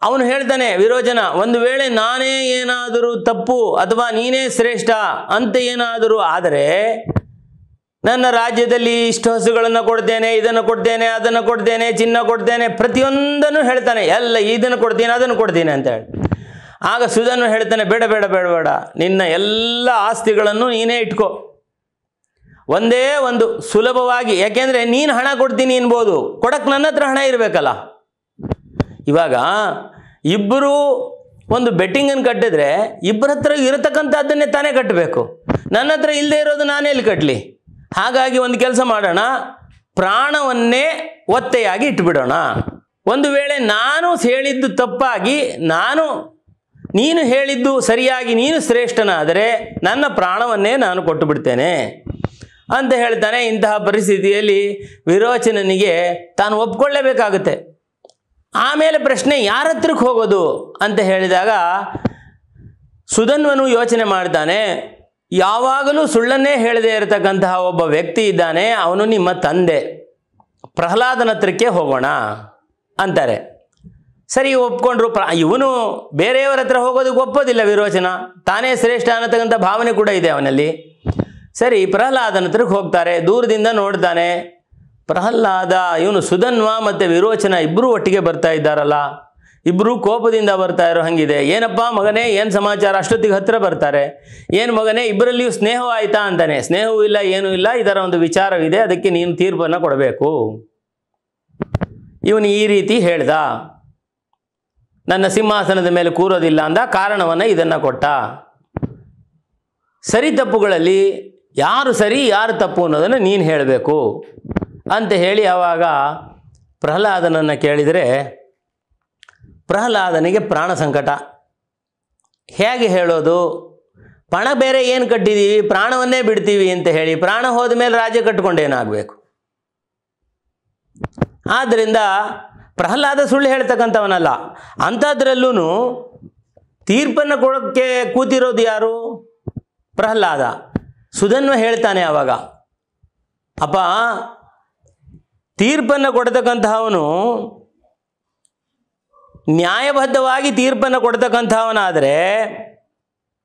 S1: ಅವನು ಹೇಳ್ತಾನೆ ವಿರೋಚನ, ಒಂದು ವೇಳೆ ನಾನೇ ಏನಾದರೂ ತಪ್ಪು ಅಥವಾ ನೀನೇ ಶ್ರೇಷ್ಠ ಅಂತ ಏನಾದರೂ ಆದರೆ ನನ್ನ ರಾಜ್ಯದಲ್ಲಿ ಇಷ್ಟು ಹಸುಗಳನ್ನು ಕೊಡ್ತೇನೆ, ಇದನ್ನು ಕೊಡ್ತೇನೆ, ಅದನ್ನು ಕೊಡ್ತೇನೆ, ಚಿನ್ನ ಕೊಡ್ತೇನೆ, ಪ್ರತಿಯೊಂದನ್ನು ಹೇಳ್ತಾನೆ. ಎಲ್ಲ ಇದನ್ನು ಕೊಡ್ತೀನಿ, ಅದನ್ನು ಕೊಡ್ತೀನಿ ಅಂತ ಹೇಳಿ. ಆಗ ಸುಧನ್ವ ಹೇಳ್ತಾನೆ, ಬೇಡ ಬೇಡ ಬೇಡ ಬೇಡ, ನಿನ್ನ ಎಲ್ಲ ಆಸ್ತಿಗಳನ್ನು ನೀನೇ ಇಟ್ಕೋ, ಒಂದೇ ಒಂದು ಸುಲಭವಾಗಿ. ಯಾಕೆಂದರೆ ನೀನು ಹಣ ಕೊಡ್ತೀನಿ ಅನ್ಬೋದು, ಕೊಡಕ್ಕೆ ನನ್ನ ಹತ್ರ ಹಣ ಇರಬೇಕಲ್ಲ. ಇವಾಗ ಇಬ್ಬರು ಒಂದು ಬೆಟ್ಟಿಂಗನ್ನು ಕಟ್ಟಿದ್ರೆ ಇಬ್ಬರ ಹತ್ರ ಇರತಕ್ಕಂಥದ್ದನ್ನೇ ತಾನೇ ಕಟ್ಟಬೇಕು. ನನ್ನ ಹತ್ರ ಇಲ್ಲದೆ ಇರೋದು ನಾನೇ ಎಲ್ಲಿ ಕಟ್ಟಲಿ? ಹಾಗಾಗಿ ಒಂದು ಕೆಲಸ ಮಾಡೋಣ, ಪ್ರಾಣವನ್ನೇ ಒತ್ತೆಯಾಗಿ ಇಟ್ಬಿಡೋಣ. ಒಂದು ವೇಳೆ ನಾನು ಹೇಳಿದ್ದು ತಪ್ಪಾಗಿ ನೀನು ಹೇಳಿದ್ದು ಸರಿಯಾಗಿ ನೀನು ಶ್ರೇಷ್ಠನಾದರೆ ನನ್ನ ಪ್ರಾಣವನ್ನೇ ನಾನು ಕೊಟ್ಟು ಬಿಡ್ತೇನೆ ಅಂತ ಹೇಳ್ತಾನೆ. ಇಂತಹ ಪರಿಸ್ಥಿತಿಯಲ್ಲಿ ವಿರೋಚನನಿಗೆ ತಾನು ಒಪ್ಕೊಳ್ಳೇಬೇಕಾಗುತ್ತೆ. ಆಮೇಲೆ ಪ್ರಶ್ನೆ, ಯಾರ ಹತ್ರಕ್ಕೆ ಹೋಗೋದು ಅಂತ ಹೇಳಿದಾಗ ಸುಧನ್ವನು ಯೋಚನೆ ಮಾಡ್ತಾನೆ. ಯಾವಾಗಲೂ ಸುಳ್ಳನ್ನೇ ಹೇಳದೇ ಇರತಕ್ಕಂತಹ ಒಬ್ಬ ವ್ಯಕ್ತಿ ಇದ್ದಾನೆ, ಅವನು ನಿಮ್ಮ ತಂದೆ, ಪ್ರಹ್ಲಾದನ ಹತ್ರಕ್ಕೆ ಹೋಗೋಣ ಅಂತಾರೆ. ಸರಿ, ಒಪ್ಕೊಂಡ್ರು. ಇವನು ಬೇರೆಯವರ ಹತ್ರ ಹೋಗೋದಕ್ಕೆ ಒಪ್ಪೋದಿಲ್ಲ ವಿರೋಚನ, ತಾನೇ ಶ್ರೇಷ್ಠ ಅನ್ನತಕ್ಕಂಥ ಭಾವನೆ ಕೂಡ ಇದೆ ಅವನಲ್ಲಿ. ಸರಿ, ಪ್ರಹ್ಲಾದನ ಹತ್ರಕ್ಕೆ ಹೋಗ್ತಾರೆ. ದೂರದಿಂದ ನೋಡ್ತಾನೆ ಪ್ರಹ್ಲಾದ, ಇವನು ಸುಧನ್ವ ಮತ್ತು ವಿರೋಚನ ಇಬ್ಬರೂ ಒಟ್ಟಿಗೆ ಬರ್ತಾ ಇದ್ದಾರಲ್ಲ, ಇಬ್ಬರೂ ಕೋಪದಿಂದ ಬರ್ತಾ ಇರೋ ಹಂಗಿದೆ. ಏನಪ್ಪ ಮಗನೇ, ಏನು ಸಮಾಚಾರ? ಅಷ್ಟೊತ್ತಿಗೆ ಹತ್ತಿರ ಬರ್ತಾರೆ. ಏನು ಮಗನೇ, ಇಬ್ಬರಲ್ಲಿಯೂ ಸ್ನೇಹವಾಯಿತಾ ಅಂತಾನೆ. ಸ್ನೇಹವೂ ಇಲ್ಲ, ಏನೂ ಇಲ್ಲ, ಇದರ ಒಂದು ವಿಚಾರವಿದೆ, ಅದಕ್ಕೆ ನೀನು ತೀರ್ಪನ್ನು ಕೊಡಬೇಕು. ಇವನು ಈ ರೀತಿ ಹೇಳ್ದ, ನನ್ನ ಸಿಂಹಾಸನದ ಮೇಲೆ ಕೂರೋದಿಲ್ಲ ಅಂದ. ಕಾರಣವನ್ನು ಇದನ್ನು ಕೊಟ್ಟ. ಸರಿ ತಪ್ಪುಗಳಲ್ಲಿ ಯಾರು ಸರಿ ಯಾರು ತಪ್ಪು ಅನ್ನೋದನ್ನು ನೀನು ಹೇಳಬೇಕು ಅಂತ ಹೇಳಿ ಆವಾಗ ಪ್ರಹ್ಲಾದನನ್ನು ಕೇಳಿದರೆ, ಪ್ರಹ್ಲಾದನಿಗೆ ಪ್ರಾಣ ಸಂಕಟ. ಹೇಗೆ ಹೇಳೋದು? ಪಣ ಬೇರೆ ಏನು ಕಟ್ಟಿದ್ದೀವಿ, ಪ್ರಾಣವನ್ನೇ ಬಿಡ್ತೀವಿ ಅಂತ ಹೇಳಿ, ಪ್ರಾಣ ಹೋದ ಮೇಲೆ ರಾಜ್ಯ ಕಟ್ಕೊಂಡೇನಾಗಬೇಕು? ಆದ್ದರಿಂದ ಪ್ರಹ್ಲಾದ ಸುಳ್ಳು ಹೇಳ್ತಕ್ಕಂಥವನಲ್ಲ. ಅಂಥದ್ರಲ್ಲೂ ತೀರ್ಪನ್ನು ಕೊಡೋಕ್ಕೆ ಕೂತಿರೋದು ಯಾರು? ಪ್ರಹ್ಲಾದ. ಸುಧನ್ವ ಹೇಳ್ತಾನೆ ಆವಾಗ, ಅಪ್ಪ ತೀರ್ಪನ್ನು ಕೊಡ್ತಕ್ಕಂತಹವನು ನ್ಯಾಯಬದ್ಧವಾಗಿ ತೀರ್ಪನ್ನು ಕೊಡ್ತಕ್ಕಂಥವನಾದರೆ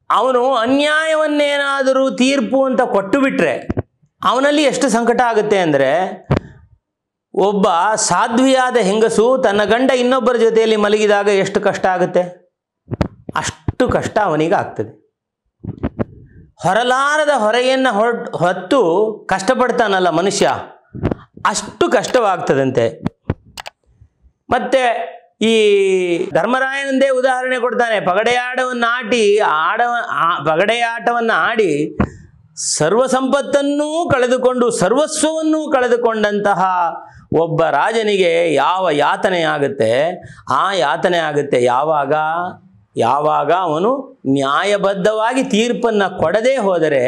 S1: ಅವನು ಅನ್ಯಾಯವನ್ನೇನಾದರೂ ತೀರ್ಪು ಅಂತ ಕೊಟ್ಟು ಬಿಟ್ಟರೆ ಅವನಲ್ಲಿ ಎಷ್ಟು ಸಂಕಟ ಆಗುತ್ತೆ ಅಂದರೆ, ಒಬ್ಬ ಸಾಧ್ವಿಯಾದ ಹೆಂಗಸು ತನ್ನ ಗಂಡ ಇನ್ನೊಬ್ಬರ ಜೊತೆಯಲ್ಲಿ ಮಲಗಿದಾಗ ಎಷ್ಟು ಕಷ್ಟ ಆಗುತ್ತೆ, ಅಷ್ಟು ಕಷ್ಟ ಅವನಿಗೆ ಆಗ್ತದೆ. ಹೊರಲಾರದ ಹೊರೆಯನ್ನು ಹೊತ್ತು ಕಷ್ಟಪಡ್ತಾನಲ್ಲ ಮನುಷ್ಯ, ಅಷ್ಟು ಕಷ್ಟವಾಗ್ತದಂತೆ. ಮತ್ತು ಈ ಧರ್ಮರಾಯನಂದೇ ಉದಾಹರಣೆ ಕೊಡ್ತಾನೆ. ಪಗಡೆಯಾಟವನ್ನು ಆಡಿ ಸರ್ವ ಸಂಪತ್ತನ್ನೂ ಕಳೆದುಕೊಂಡು ಸರ್ವಸ್ವವನ್ನೂ ಕಳೆದುಕೊಂಡಂತಹ ಒಬ್ಬ ರಾಜನಿಗೆ ಯಾವ ಯಾತನೆ ಆಗುತ್ತೆ, ಆ ಯಾತನೆ ಆಗುತ್ತೆ ಯಾವಾಗ ಅವನು ನ್ಯಾಯಬದ್ಧವಾಗಿ ತೀರ್ಪನ್ನು ಕೊಡದೇ ಹೋದರೆ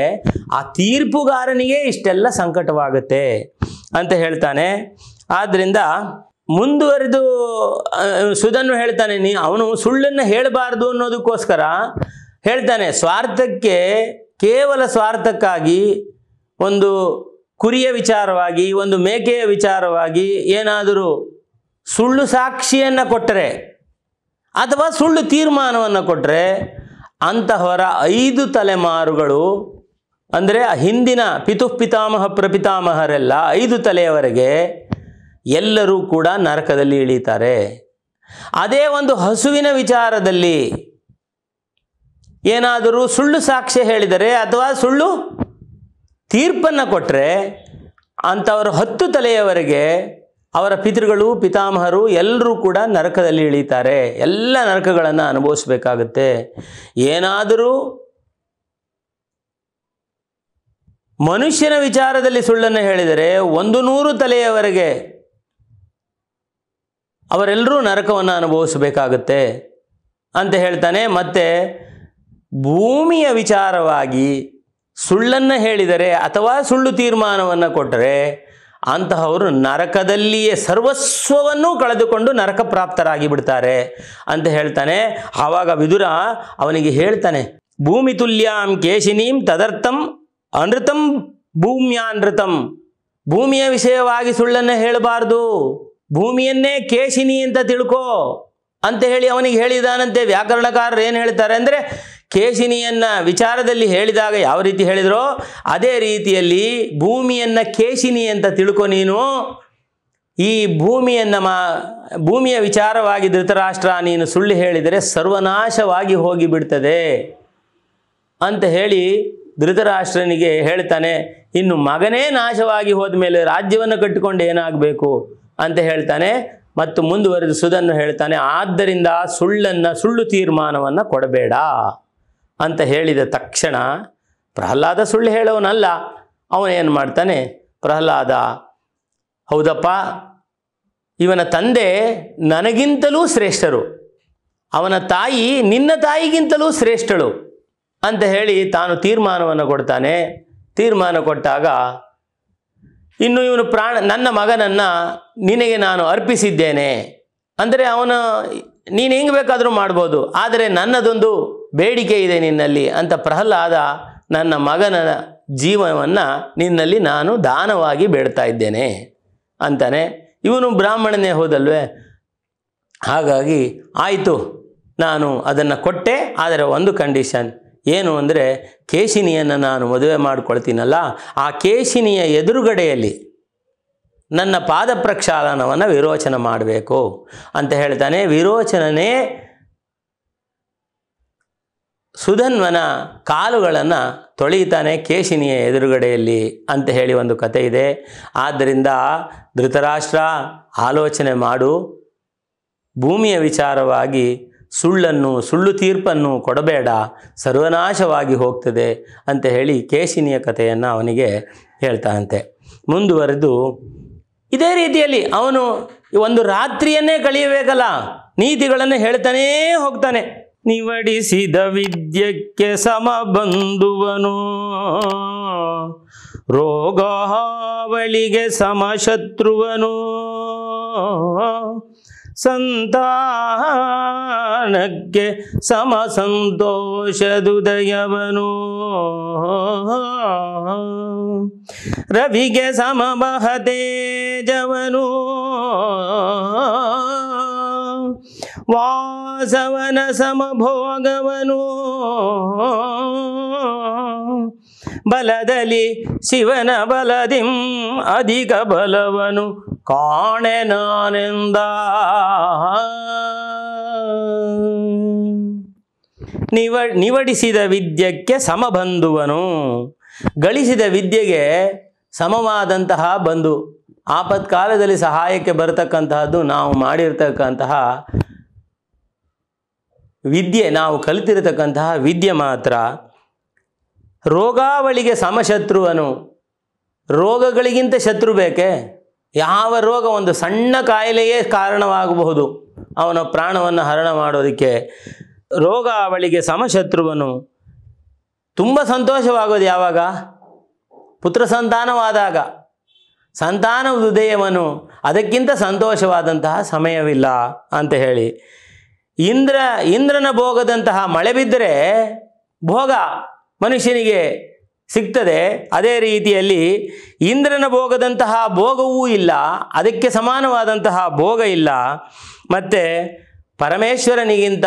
S1: ಆ ತೀರ್ಪುಗಾರನಿಗೆ ಇಷ್ಟೆಲ್ಲ ಸಂಕಟವಾಗುತ್ತೆ ಅಂತ ಹೇಳ್ತಾನೆ. ಆದ್ದರಿಂದ ಮುಂದುವರೆದು ಸುಧನು ಹೇಳ್ತಾನೆ, ಅವನು ಸುಳ್ಳನ್ನು ಹೇಳಬಾರ್ದು ಅನ್ನೋದಕ್ಕೋಸ್ಕರ ಹೇಳ್ತಾನೆ, ಕೇವಲ ಸ್ವಾರ್ಥಕ್ಕಾಗಿ ಒಂದು ಕುರಿಯ ವಿಚಾರವಾಗಿ, ಒಂದು ಮೇಕೆಯ ವಿಚಾರವಾಗಿ ಏನಾದರೂ ಸುಳ್ಳು ಸಾಕ್ಷಿಯನ್ನು ಕೊಟ್ಟರೆ ಅಥವಾ ಸುಳ್ಳು ತೀರ್ಮಾನವನ್ನು ಕೊಟ್ಟರೆ ಅಂತಹವರ 5 ತಲೆಮಾರುಗಳು, ಅಂದರೆ ಹಿಂದಿನ ಪಿತಾಮಹ ಪ್ರಪಿತಾಮಹರೆಲ್ಲ 5 ತಲೆಯವರೆಗೆ ಎಲ್ಲರೂ ಕೂಡ ನರಕದಲ್ಲಿ ಇಳೀತಾರೆ. ಅದೇ ಒಂದು ಹಸುವಿನ ವಿಚಾರದಲ್ಲಿ ಏನಾದರೂ ಸುಳ್ಳು ಸಾಕ್ಷ್ಯ ಹೇಳಿದರೆ ಅಥವಾ ಸುಳ್ಳು ತೀರ್ಪನ್ನು ಕೊಟ್ಟರೆ ಅಂಥವರು 10 ತಲೆಯವರೆಗೆ ಅವರ ಪಿತೃಗಳು ಪಿತಾಮಹರು ಎಲ್ಲರೂ ಕೂಡ ನರಕದಲ್ಲಿ ಇಳೀತಾರೆ. ಎಲ್ಲ ನರಕಗಳನ್ನು ಅನುಭವಿಸಬೇಕಾಗುತ್ತೆ. ಏನಾದರೂ ಮನುಷ್ಯನ ವಿಚಾರದಲ್ಲಿ ಸುಳ್ಳನ್ನು ಹೇಳಿದರೆ 100 ತಲೆಯವರೆಗೆ ಅವರೆಲ್ಲರೂ ನರಕವನ್ನು ಅನುಭವಿಸಬೇಕಾಗುತ್ತೆ ಅಂತ ಹೇಳ್ತಾನೆ. ಮತ್ತು ಭೂಮಿಯ ವಿಚಾರವಾಗಿ ಸುಳ್ಳನ್ನು ಹೇಳಿದರೆ ಅಥವಾ ಸುಳ್ಳು ತೀರ್ಮಾನವನ್ನು ಕೊಟ್ಟರೆ ಅಂತಹವರು ನರಕದಲ್ಲಿಯೇ ಸರ್ವಸ್ವವನ್ನೂ ಕಳೆದುಕೊಂಡು ನರಕ ಪ್ರಾಪ್ತರಾಗಿ ಬಿಡ್ತಾರೆ ಅಂತ ಹೇಳ್ತಾನೆ. ಆವಾಗ ವಿದುರ ಅವನಿಗೆ ಹೇಳ್ತಾನೆ, ಭೂಮಿ ತುಲ್ಯಾಂ ಕೇಶಿನೀಂ ತದರ್ಥಂ ಅನೃತಂ ಭೂಮ್ಯಾನೃತಂ. ಭೂಮಿಯ ವಿಷಯವಾಗಿ ಸುಳ್ಳನ್ನು ಹೇಳಬಾರ್ದು, ಭೂಮಿಯನ್ನೇ ಕೇಶಿನಿ ಅಂತ ತಿಳ್ಕೋ ಅಂತ ಹೇಳಿ ಅವನಿಗೆ ಹೇಳಿದಾನಂತೆ. ವ್ಯಾಕರಣಕಾರರು ಏನು ಹೇಳ್ತಾರೆ ಅಂದರೆ, ಕೇಶಿನಿಯನ್ನು ವಿಚಾರದಲ್ಲಿ ಹೇಳಿದಾಗ ಯಾವ ರೀತಿ ಹೇಳಿದರೋ ಅದೇ ರೀತಿಯಲ್ಲಿ ಭೂಮಿಯನ್ನು ಕೇಶಿನಿ ಅಂತ ತಿಳ್ಕೊ ನೀನು. ಈ ಭೂಮಿಯ ವಿಚಾರವಾಗಿ ಧೃತರಾಷ್ಟ್ರ ನೀನು ಸುಳ್ಳು ಹೇಳಿದರೆ ಸರ್ವನಾಶವಾಗಿ ಹೋಗಿಬಿಡ್ತದೆ ಅಂತ ಹೇಳಿ ಧೃತರಾಷ್ಟ್ರನಿಗೆ ಹೇಳ್ತಾನೆ. ಇನ್ನು ಮಗನೇ ನಾಶವಾಗಿ ಹೋದ ಮೇಲೆ ರಾಜ್ಯವನ್ನು ಕಟ್ಟಿಕೊಂಡು ಏನಾಗಬೇಕು ಅಂತ ಹೇಳ್ತಾನೆ. ಮತ್ತು ಮುಂದುವರೆದು ಸುಧನ್ನು ಹೇಳ್ತಾನೆ, ಆದ್ದರಿಂದ ಸುಳ್ಳು ತೀರ್ಮಾನವನ್ನು ಕೊಡಬೇಡ ಅಂತ ಹೇಳಿದ ತಕ್ಷಣ ಪ್ರಹ್ಲಾದ ಸುಳ್ಳು ಹೇಳೋನಲ್ಲ. ಅವನೇನು ಮಾಡ್ತಾನೆ, ಪ್ರಹ್ಲಾದ ಹೌದಪ್ಪ, ಇವನ ತಂದೆ ನನಗಿಂತಲೂ ಶ್ರೇಷ್ಠರು, ಅವನ ತಾಯಿ ನಿನ್ನ ತಾಯಿಗಿಂತಲೂ ಶ್ರೇಷ್ಠಳು ಅಂತ ಹೇಳಿ ತಾನು ತೀರ್ಮಾನವನ್ನು ಕೊಡ್ತಾನೆ. ತೀರ್ಮಾನ ಕೊಟ್ಟಾಗ ಇನ್ನು ಇವನು ನನ್ನ ಮಗನನ್ನು ನಿನಗೆ ನಾನು ಅರ್ಪಿಸಿದ್ದೇನೆ ಅಂದರೆ ನೀನು ಹೆಂಗೆ ಬೇಕಾದರೂ ಮಾಡ್ಬೋದು, ಆದರೆ ನನ್ನದೊಂದು ಬೇಡಿಕೆ ಇದೆ ನಿನ್ನಲ್ಲಿ ಅಂತ ಪ್ರಹ್ಲಾದ ನನ್ನ ಮಗನ ಜೀವನವನ್ನು ನಿನ್ನಲ್ಲಿ ನಾನು ದಾನವಾಗಿ ಬೇಡ್ತಾ ಇದ್ದೇನೆ ಅಂತಾನೆ. ಇವನು ಬ್ರಾಹ್ಮಣನೇ ಹೋದಲ್ವೇ, ಹಾಗಾಗಿ ಆಯಿತು ನಾನು ಅದನ್ನು ಕೊಟ್ಟೆ, ಆದರೆ ಒಂದು ಕಂಡೀಷನ್ ಏನು ಅಂದರೆ ಕೇಶಿನಿಯನ್ನು ನಾನು ಮದುವೆ ಮಾಡಿಕೊಳ್ತೀನಲ್ಲ, ಆ ಕೇಶಿನಿಯ ಎದುರುಗಡೆಯಲ್ಲಿ ನನ್ನ ಪಾದ ಪ್ರಕ್ಷಾಳನವನ್ನು ವಿರೋಚನ ಮಾಡಬೇಕು ಅಂತ ಹೇಳ್ತಾನೆ. ವಿರೋಚನನೇ ಸುಧನ್ವನ ಕಾಲುಗಳನ್ನು ತೊಳೆಯುತ್ತಾನೆ ಕೇಶಿನಿಯ ಎದುರುಗಡೆಯಲ್ಲಿ ಅಂತ ಹೇಳಿ ಒಂದು ಕಥೆ ಇದೆ. ಆದ್ದರಿಂದ ಧೃತರಾಷ್ಟ್ರ ಆಲೋಚನೆ ಮಾಡು, ಭೂಮಿಯ ವಿಚಾರವಾಗಿ ಸುಳ್ಳು ತೀರ್ಪನ್ನು ಕೊಡಬೇಡ, ಸರ್ವನಾಶವಾಗಿ ಹೋಗ್ತದೆ ಅಂತ ಹೇಳಿ ಕೇಶಿನಿಯ ಕಥೆಯನ್ನು ಅವನಿಗೆ ಹೇಳ್ತಾನಂತೆ. ಮುಂದುವರೆದು ಇದೇ ರೀತಿಯಲ್ಲಿ ಅವನು ಒಂದು ರಾತ್ರಿಯನ್ನೇ ಕಳೆಯಬೇಕಲ್ಲ, ನೀತಿಗಳನ್ನು ಹೇಳ್ತಾನೇ ಹೋಗ್ತಾನೆ. ನಿವಡಿಸಿದ ವಿದ್ಯಕ್ಕೆ ಸಮಬಂಧುವನು, ರೋಗಾವಳಿಗೆ ಸಮಶತ್ರುವನು, ಸಂತಾನಕ್ಕೆ ಸಮ ಸಂತೋಷದುದಯವನು ರವಿಗೆ ಸಮಬಹ ತೇಜವನು ವಾಸವನ ಸಮಭೋಗವನು ಬಲದಲ್ಲಿ ಶಿವನ ಬಲದಿಂ ಅಧಿಕ ಬಲವನು ಕಾಣೆ ನಾನೆಂದ ನಿವಡಿಸಿದ ವಿದ್ಯಕ್ಕೆ ಸಮಬಂಧುವನು ಗಳಿಸಿದ ವಿದ್ಯೆಗೆ ಸಮವಾದಂತಹ ಬಂಧು ಆಪತ್ಕಾಲದಲ್ಲಿ ಸಹಾಯಕ್ಕೆ ಬರತಕ್ಕಂತಹದ್ದು ನಾವು ಮಾಡಿರ್ತಕ್ಕಂತಹ ವಿದ್ಯೆ ನಾವು ಕಲಿತಿರತಕ್ಕಂತಹ ವಿದ್ಯೆ ಮಾತ್ರ ರೋಗಾವಳಿಗೆ ಸಮಶತ್ರುವನು ರೋಗಗಳಿಗಿಂತ ಶತ್ರು ಬೇಕೆ ಯಾವ ರೋಗ ಒಂದು ಸಣ್ಣ ಕಾಯಿಲೆಯೇ ಕಾರಣವಾಗಬಹುದು ಅವನ ಪ್ರಾಣವನ್ನು ಹರಣ ಮಾಡೋದಕ್ಕೆ ರೋಗಾವಳಿಗೆ ಸಮಶತ್ರುವನು ತುಂಬ ಸಂತೋಷವಾಗೋದು ಯಾವಾಗ ಪುತ್ರ ಸಂತಾನವಾದಾಗ ಸಂತಾನ ಹೃದಯವನು ಅದಕ್ಕಿಂತ ಸಂತೋಷವಾದಂತಹ ಸಮಯವಿಲ್ಲ ಅಂತ ಹೇಳಿ ಇಂದ್ರನ ಭೋಗದಂತಹ ಮಳೆ ಬಿದ್ದರೆ ಭೋಗ ಮನುಷ್ಯನಿಗೆ ಸಿಗ್ತದೆ ಅದೇ ರೀತಿಯಲ್ಲಿ ಇಂದ್ರನ ಭೋಗದಂತಹ ಭೋಗವೂ ಇಲ್ಲ ಅದಕ್ಕೆ ಸಮಾನವಾದಂತಹ ಭೋಗ ಇಲ್ಲ ಮತ್ತು ಪರಮೇಶ್ವರನಿಗಿಂತ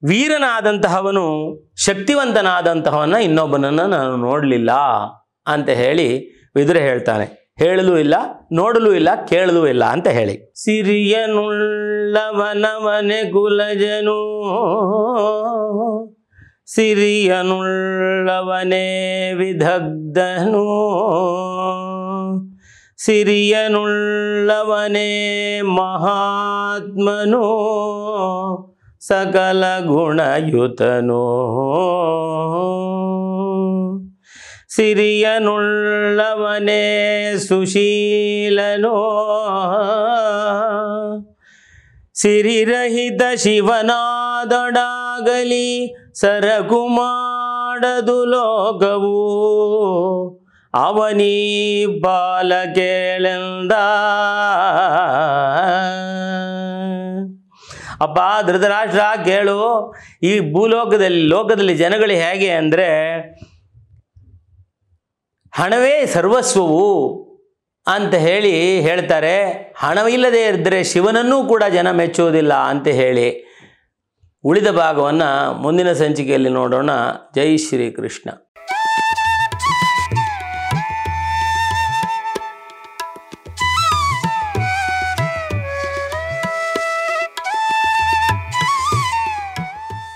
S1: ವೀರನಾದಂತಹವನು ಶಕ್ತಿವಂತನಾದಂತಹವನ್ನ ಇನ್ನೊಬ್ಬನನ್ನು ನಾನು ನೋಡಲಿಲ್ಲ ಅಂತ ಹೇಳಿ ವಿದುರ ಹೇಳ್ತಾನೆ ಹೇಳಲೂ ಇಲ್ಲ ನೋಡಲೂ ಇಲ್ಲ ಕೇಳಲೂ ಇಲ್ಲ ಅಂತ ಹೇಳಿ ಸಿರಿಯನುಳ್ಳವನವನೆ ಕುಲಜನು ಸಿರಿಯನುಳ್ಳವನೇ ವಿದಗ್ಧನು ಸಿರಿಯನುಳ್ಳವನೇ ಮಹಾತ್ಮನು ಸಕಲ ಗುಣಯುತನು ಸಿರಿಯನುಳ್ಳವನೇ ಸುಶೀಲನೋ ಸಿರಿರಹಿತ ಶಿವನಾದೊಡಾಗಲಿ ಸರಕು ಮಾಡದು ಲೋಕವು ಅವನೀ ಬಾಲ ಕೇಳೆಂದ ಅಪ್ಪ ಧೃತರಾಷ್ಟ್ರ ಕೇಳು ಈ ಲೋಕದಲ್ಲಿ ಜನಗಳು ಹೇಗೆ ಅಂದರೆ ಹಣವೇ ಸರ್ವಸ್ವವು ಅಂತ ಹೇಳ್ತಾರೆ ಹಣವಿಲ್ಲದೆ ಇದ್ದರೆ ಶಿವನನ್ನೂ ಕೂಡ ಜನ ಮೆಚ್ಚುವುದಿಲ್ಲ ಅಂತ ಹೇಳಿ ಉಳಿದ ಭಾಗವನ್ನು ಮುಂದಿನ ಸಂಚಿಕೆಯಲ್ಲಿ ನೋಡೋಣ. ಜೈ ಶ್ರೀ ಕೃಷ್ಣ.